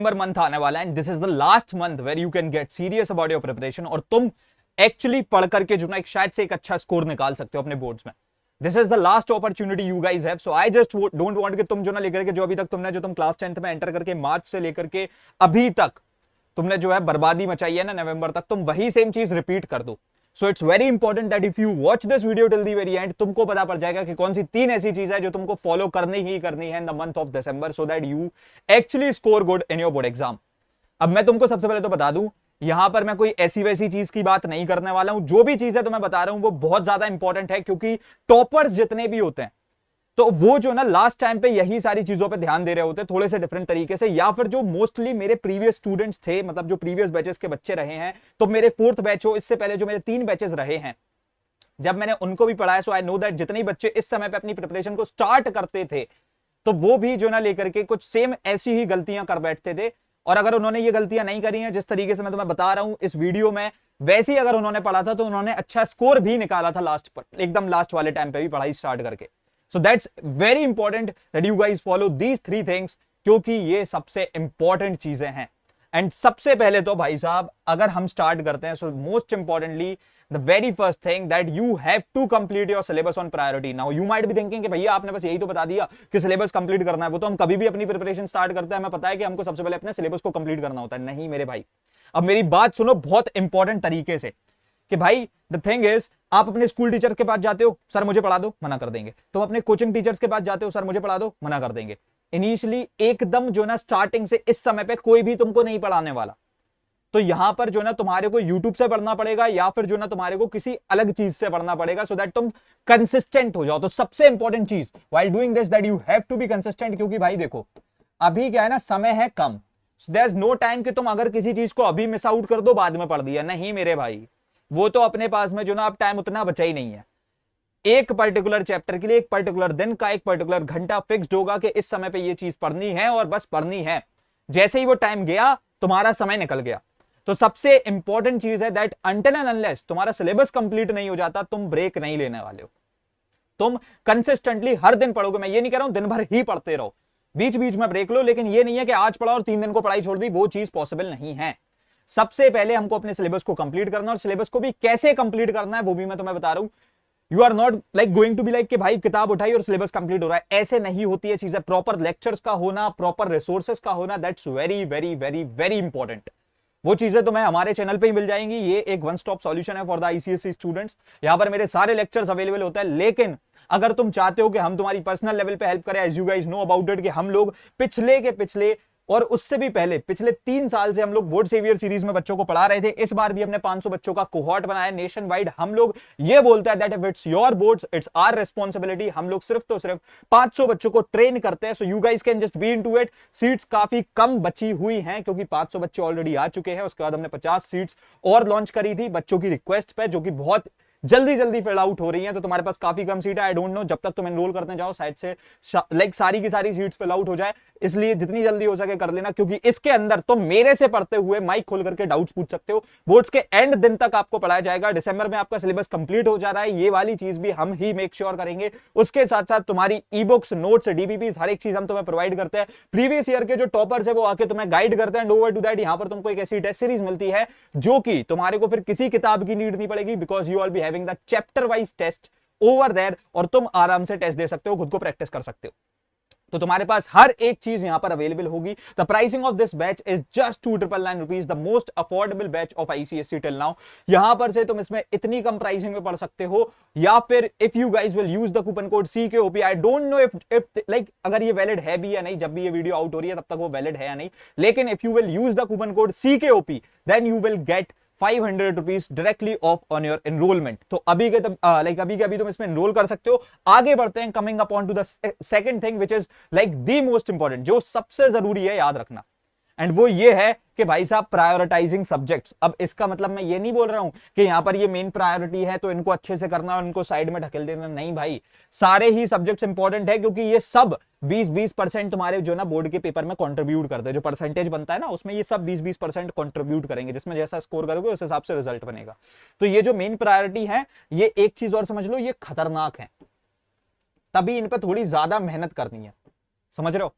Month आने वाला है and this is the last month where you can get serious about your preparation और तुम एक्चुअली पढ़ करके जो ना एक शायद से एक अच्छा स्कोर निकाल सकते हो अपने बोर्ड्स में. This is the last opportunity you guys have. So I just don't want कि तुम जो ना लेकर के जो अभी तक तुमने जो तुम क्लास 10th में एंटर करके मार्च से लेकर के अभी तक तुमने जो है बर्बादी मचाई है ना नवंबर तक, तुम वही सेम चीज रिपीट कर दो. So it's very important that if you watch this video till the very and, तुमको पता पड़ जाएगा कि कौन सी 3 ऐसी चीज है जो तुमको फॉलो करनी ही करनी है in the month of December so that you actually score good in your board exam. अब मैं तुमको सबसे पहले तो बता दूं, यहां पर मैं कोई ऐसी वैसी चीज की बात नहीं करने वाला हूं. जो भी चीज है तो मैं बता रहा हूं वो बहुत ज्यादा इंपॉर्टेंट है, क्योंकि टॉपर्स जितने भी होते हैं तो वो जो ना लास्ट टाइम पे यही सारी चीजों पे ध्यान दे रहे होते हैं थोड़े से डिफरेंट तरीके से, या फिर जो मोस्टली मेरे प्रीवियस स्टूडेंट्स थे, मतलब जो प्रीवियस बैचेस के बच्चे रहे हैं, तो मेरे 4th बैच हो, इससे पहले जो मेरे 3 बैचेस रहे हैं, जब मैंने उनको भी पढ़ाया, सो आई नो दैट जितने बच्चे इस समय पे अपनी प्रिपरेशन को स्टार्ट करते थे तो वो भी जो ना लेकर के कुछ सेम ऐसी ही गलतियां कर बैठते थे. और अगर उन्होंने ये गलतियां नहीं करी हैं जिस तरीके से मैं तुम्हें बता रहा हूं इस वीडियो में, वैसे ही अगर उन्होंने पढ़ा था तो उन्होंने अच्छा स्कोर भी निकाला था लास्ट पर, एकदम लास्ट वाले टाइम पे भी पढ़ाई स्टार्ट करके. So that's very important that you guys follow these 3 things, क्योंकि ये सबसे इंपॉर्टेंट चीजें हैं. एंड सबसे पहले तो भाई साहब अगर हम स्टार्ट करते हैं, so most importantly the very first thing that you have to complete your syllabus on priority. Now you might be thinking कि भैया आपने बस यही तो बता दिया कि सिलेबस कंप्लीट करना है, वो तो हम कभी भी अपनी प्रिपरेशन स्टार्ट करते हैं हमें पता है कि हमको सबसे पहले अपने सिलेबस को कंप्लीट करना होता है. नहीं मेरे भाई, अब मेरी बात सुनो बहुत इंपॉर्टेंट तरीके से कि भाई द थिंग इज, आप अपने स्कूल टीचर्स के पास जाते हो, सर मुझे पढ़ा दो, मना कर देंगे. तुम अपने कोचिंग टीचर्स के पास जाते हो, सर मुझे पढ़ा दो, मना कर देंगे. इनिशियली एकदम जो ना स्टार्टिंग से इस समय पे कोई भी तुमको नहीं पढ़ाने वाला, तो यहां पर जो ना तुम्हारे को YouTube से पढ़ना पड़ेगा या फिर जो ना तुम्हारे को किसी अलग चीज से पढ़ना पड़ेगा, सो दैट तुम कंसिस्टेंट हो जाओ. तो सबसे इंपॉर्टेंट चीज while doing this that you have to be consistent, क्योंकि भाई देखो अभी क्या है ना, समय है कम. देयर इज नो टाइम कि तुम अगर किसी चीज को अभी मिस आउट कर दो बाद में पढ़ दिया. नहीं मेरे भाई, वो तो अपने पास में जो ना अब टाइम उतना बचा ही नहीं है. एक पर्टिकुलर चैप्टर के लिए एक पर्टिकुलर दिन का एक पर्टिकुलर घंटा फिक्स्ड होगा कि इस समय पे ये चीज पढ़नी है और बस पढ़नी है. जैसे ही वो टाइम गया तुम्हारा समय निकल गया. तो सबसे इंपॉर्टेंट चीज है दैट अनटिल एंड अनलेस तुम्हारा सिलेबस कंप्लीट नहीं हो जाता तुम ब्रेक नहीं लेने वाले हो. तुम कंसिस्टेंटली हर दिन पढ़ोगे. मैं ये नहीं कह रहा हूं दिन भर ही पढ़ते रहो, बीच बीच में ब्रेक लो, लेकिन ये नहीं है कि आज पढ़ा और 3 दिन को पढ़ाई छोड़ दी, वो चीज पॉसिबल नहीं है. सबसे पहले हमको अपने सिलेबस को कंप्लीट करना है, और सिलेबस को भी कैसे कंप्लीट करना है वो भी मैं तुम्हें बता रहा हूं. You are not like going to be like कि भाई किताब उठाई और सिलेबस कंप्लीट हो रहा है, ऐसे नहीं होती है चीजें. प्रॉपर लेक्चर्स का होना, प्रॉपर रिसोर्सेस का होना, that's very very very very important. वो चीजें तुम्हें हमारे चैनल पे ही मिल जाएंगी. ये एक वन स्टॉप सॉल्यूशन है फॉर द आईसीएसई स्टूडेंट्स. यहां पर मेरे सारे लेक्चर्स अवेलेबल होता है. लेकिन अगर तुम चाहते हो कि हम तुम्हारी पर्सनल लेवल पे हेल्प करें, as you guys know about it कि हम लोग पिछले और उससे भी पहले पिछले 3 साल से हम लोग बोर्ड सेवियर सीरीज में बच्चों को पढ़ा रहे थे. इस बार भी हमने 500 बच्चों का कोहॉर्ट बनाया नेशन वाइड. हम लोग ये बोलते हैं that if it's your boards it's our responsibility. हम लोग सिर्फ तो सिर्फ 500 बच्चों को ट्रेन करते हैं. So you guys can just be into it. Seats काफी कम बची हुई हैं क्योंकि 500 बच्चे ऑलरेडी आ चुके हैं. उसके बाद हमने 50 सीट्स और लॉन्च करी थी बच्चों की रिक्वेस्ट पे, जो कि बहुत जल्दी फिल आउट हो रही है. तो तुम्हारे पास काफी कम सीट है. आई डोंट नो जब तक तुम एनरोल करते जाओ शायद से लाइक सारी की सारी सीट्स फिल आउट हो जाए, इसलिए जितनी जल्दी हो सके कर लेना, क्योंकि इसके अंदर तुम मेरे से पढ़ते हुए माइक खोल करके डाउट्स पूछ सकते हो. बोर्ड्स के एंड दिन तक आपको पढ़ाया जाएगा. दिसंबर में आपका सिलेबस कंप्लीट हो जा रहा है, ये वाली चीज भी हम ही मेक श्योर करेंगे. उसके साथ साथ तुम्हारी ई बुक्स, नोट्स, डीबीपीज, हर एक चीज हम तुम्हें प्रोवाइड करते हैं. प्रीवियस ईयर के जो टॉपर्स है वो आके तुम्हें गाइड करते हैं. ओवर टू दैट यहां पर तुमको एक ऐसी टेस्ट सीरीज मिलती है जो कि तुम्हारे को फिर किसी किताब की नीड नहीं पड़ेगी, because you all be having the chapter wise test over there, और तुम आराम से टेस्ट दे सकते हो, खुद को प्रैक्टिस कर सकते हो. तो तुम्हारे पास हर एक चीज यहां पर अवेलेबल होगी. The pricing of this batch is just 299 rupees, the most affordable batch of ICSE till now. यहां पर से तुम इसमें इतनी कम प्राइसिंग में पढ़ सकते हो, या फिर if you guys will use the coupon code CKOP. I don't know if like अगर ये वैलिड है भी या नहीं, जब भी ये वीडियो आउट हो रही है तब तक वो वैलिड है या नहीं, लेकिन if you will use the coupon code CKOP then you will get 500 rupees directly off on your enrolment. तो अभी के अभी तुम इसमें एनरोल कर सकते हो. आगे बढ़ते हैं, coming upon two the second thing which is like the most important, जो सबसे जरूरी है याद रखना, एंड वो ये है कि भाई साहब प्रायोरिटाइजिंग सब्जेक्ट्स. अब इसका मतलब मैं ये नहीं बोल रहा हूं कि यहां पर ये मेन प्रायोरिटी है तो इनको अच्छे से करना और इनको साइड में ढकेल देना. नहीं भाई, सारे ही सब्जेक्ट्स इंपॉर्टेंट है, क्योंकि ये सब 20% तुम्हारे जो ना बोर्ड के पेपर में कंट्रीब्यूट करते हैं. जो परसेंटेज बनता है ना उसमें ये सब 20% कंट्रीब्यूट करेंगे, जिसमें जैसा स्कोर करोगे उस हिसाब से रिजल्ट बनेगा. तो ये जो मेन प्रायोरिटी है, ये एक चीज और समझ लो, ये खतरनाक है, तभी इन पर थोड़ी ज्यादा मेहनत करनी है. समझ रहे हो?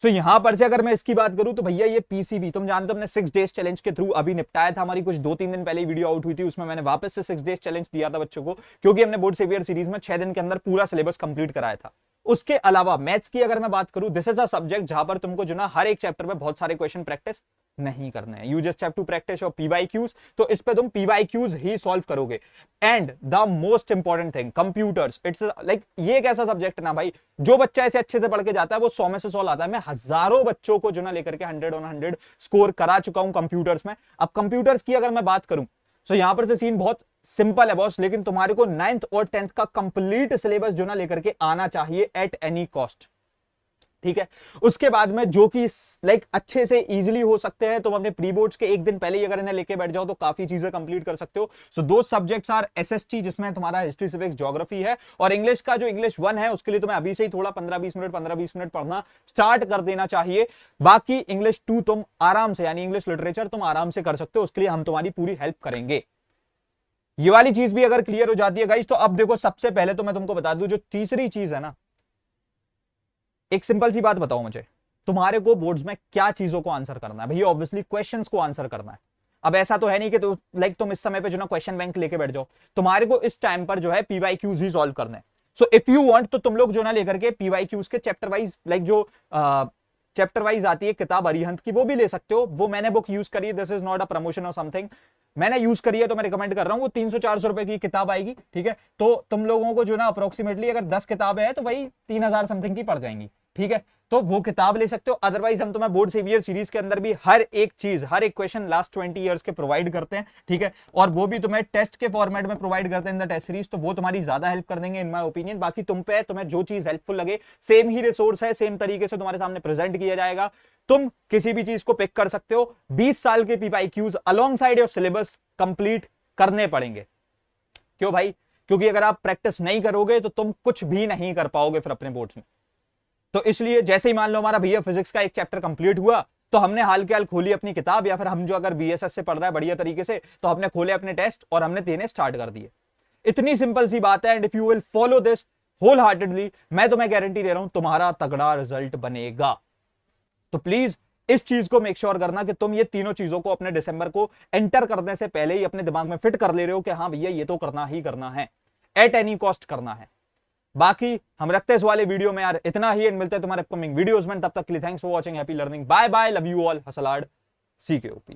सो यहां पर से अगर मैं इसकी बात करूं तो भैया ये पीसीबी तुम जानते हो हमने 6 डेज चैलेंज के थ्रू अभी निपटाया था, हमारी कुछ 2-3 दिन पहले वीडियो आउट हुई थी, उसमें मैंने वापस से 6 डेज चैलेंज दिया था बच्चों को, क्योंकि हमने बोर्ड सेवियर सीरीज में 6 दिन के अंदर पूरा सिलेबस कंप्लीट कराया था। उसके अलावा मैथ्स की अगर मैं बात करूं, दिस इज अ सब्जेक्ट जहां पर तुमको जो ना हर एक चैप्टर में बहुत सारे क्वेश्चन प्रैक्टिस नहीं करने हैं, you just have to practice your PYQs, तो इस पे तुम पीवाईक्यूज ही सॉल्व करोगे। And the most important thing computers, it's like ये एक ऐसा सब्जेक्ट है ना भाई, जो बच्चा ऐसे अच्छे से पढ़ के जाता है वो 100 में से 100 लाता है। मैं हजारों बच्चों को जो ना लेकर के 100 on 100 स्कोर करा चुका हूं कंप्यूटर्स में। अब कंप्यूटर्स की अगर मैं बात करूं तो यहां पर से सीन बहुत सिंपल है बॉस, लेकिन तुम्हारे को 9th और 10th का कंप्लीट सिलेबस जो ना लेकर के आना चाहिए एट एनी कॉस्ट, ठीक है। उसके बाद में जो कि लाइक अच्छे से इजीली हो सकते हैं, तुम अपने प्री बोर्ड्स के एक दिन पहले ही अगर इन्हें लेके बैठ जाओ तो काफी चीजें कंप्लीट कर सकते हो। सो दो सब्जेक्ट्स आर एसएसटी, जिसमें तुम्हारा हिस्ट्री, सिविक्स, ज्योग्राफी है, और इंग्लिश का जो इंग्लिश 1 है उसके लिए तुम्हें अभी से ही थोड़ा 15-20 मिनट पढ़ना स्टार्ट कर देना चाहिए। बाकी इंग्लिश 2 तुम आराम से, यानी इंग्लिश लिटरेचर तुम आराम से कर सकते हो, उसके लिए हम तुम्हारी पूरी हेल्प करेंगे। ये वाली चीज भी अगर क्लियर हो जाती है गाइस, तो अब देखो सबसे पहले तो मैं तुमको बता दूं, जो तीसरी चीज है ना, एक सिंपल सी बात बताओ मुझे, तुम्हारे को बोर्ड्स में क्या चीजों को आंसर करना है भैया? ऑब्वियसली क्वेश्चंस को आंसर करना है। अब ऐसा तो है नहीं कि तो लाइक तुम इस समय पे जो ना क्वेश्चन बैंक लेके बैठ जाओ, तुम्हारे को इस टाइम पर जो है पीवाईक्यूज ही सॉल्व करना है। सो इफ यू वांट तो तुम लोग जो ना लेकर के पीवाईक्यूज के चैप्टर वाइज, लाइक जो चैप्टर वाइज आती है किताब अरिहंत की, वो भी ले सकते हो। वो मैंने बुक यूज करी है, this is not a promotion और समथिंग, मैंने यूज करी है तो मैं रिकमेंड कर रहा हूं। वो 300-400 रुपए की किताब आएगी, ठीक है। तो तुम लोगों को जो ना अप्रोक्सीमेटली अगर 10 किताबें हैं तो भाई 3000 समथिंग की पड़ जाएंगी, ठीक है। तो वो किताब ले सकते हो। अदरवाइज हम तुम्हें बोर्ड सेवियर सीरीज के अंदर भी हर एक चीज, हर एक क्वेश्चन लास्ट 20 ईयर्स के प्रोवाइड करते हैं, ठीक है। और वो भी तुम्हें टेस्ट के फॉर्मेट में प्रोवाइड करते हैं इन द टेस्ट सीरीज, तो वो तुम्हारी ज्यादा हेल्प कर देंगे इन माय ओपिनियन। बाकी तुम पे, तुम्हें जो चीज हेल्पफुल लगे, सेम ही रिसोर्स है, सेम तरीके से तुम्हारे सामने प्रेजेंट किया जाएगा, तुम किसी भी चीज को पिक कर सकते हो। 20 साल के PYQs along side your syllabus complete करने पड़ेंगे। क्यों भाई? क्योंकि अगर आप प्रैक्टिस नहीं करोगे तो तुम कुछ भी नहीं कर पाओगे फिर अपने बोर्ड्स में। तो इसलिए जैसे ही मान लो हमारा भैया फिजिक्स का एक चैप्टर कंप्लीट हुआ, तो हमने हाल के हाल खोली अपनी किताब, या फिर हम जो अगर बीएसएस से पढ़ रहा है बढ़िया तरीके से, तो हमने खोले अपने टेस्ट और हमने देने स्टार्ट कर दिए। इतनी सिंपल सी बात है। And if you will follow this whole heartedly, मैं तुम्हें गारंटी दे रहा हूं तुम्हारा तगड़ा रिजल्ट बनेगा। तो प्लीज इस चीज को मेक श्योर करना कि तुम ये तीनों चीजों को अपने दिसंबर को एंटर करने से पहले ही अपने दिमाग में फिट कर ले रहे हो कि हाँ भैया ये तो करना ही करना है, एट एनी कॉस्ट करना है। बाकी हम रखते हैं इस वाले वीडियो में यार इतना ही, एंड मिलते हैं तुम्हारे अपकमिंग वीडियोस में। तब तक के लिए thanks for watching, happy learning, bye bye, love you all, हसलाड, CKOP।